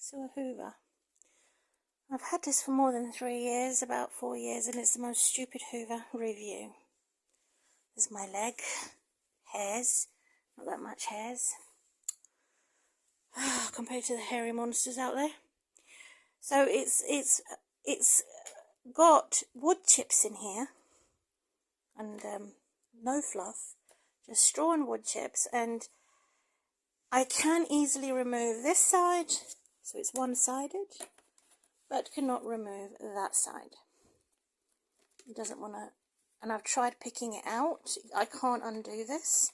So a Hoover. I've had this for more than 3 years, about 4 years, and it's the most stupid Hoover review. There's my leg, hairs, not that much hairs, compared to the hairy monsters out there. So it's got wood chips in here, and no fluff, just straw and wood chips, and I can easily remove this side, so it's one-sided, but cannot remove that side. It doesn't want to, and I've tried picking it out. I can't undo this.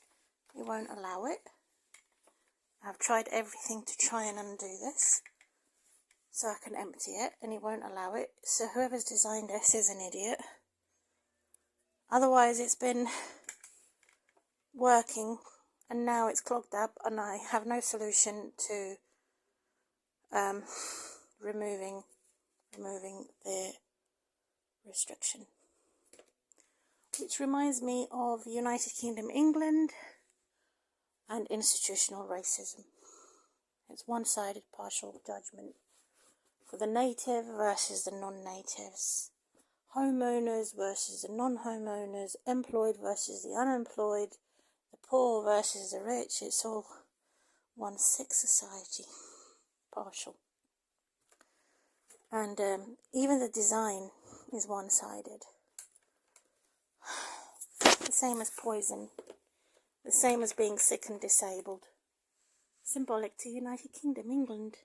It won't allow it. I've tried everything to try and undo this, so I can empty it, and it won't allow it. So whoever's designed this is an idiot. Otherwise, it's been working, and now it's clogged up, and I have no solution to removing the restriction. Which reminds me of United Kingdom, England, and institutional racism. It's one-sided partial judgment for the native versus the non-natives, homeowners versus the non-homeowners, employed versus the unemployed, the poor versus the rich. It's all one sick society, partial. And even the design is one-sided. The same as poison, the same as being sick and disabled. Symbolic to United Kingdom, England.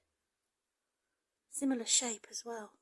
Similar shape as well.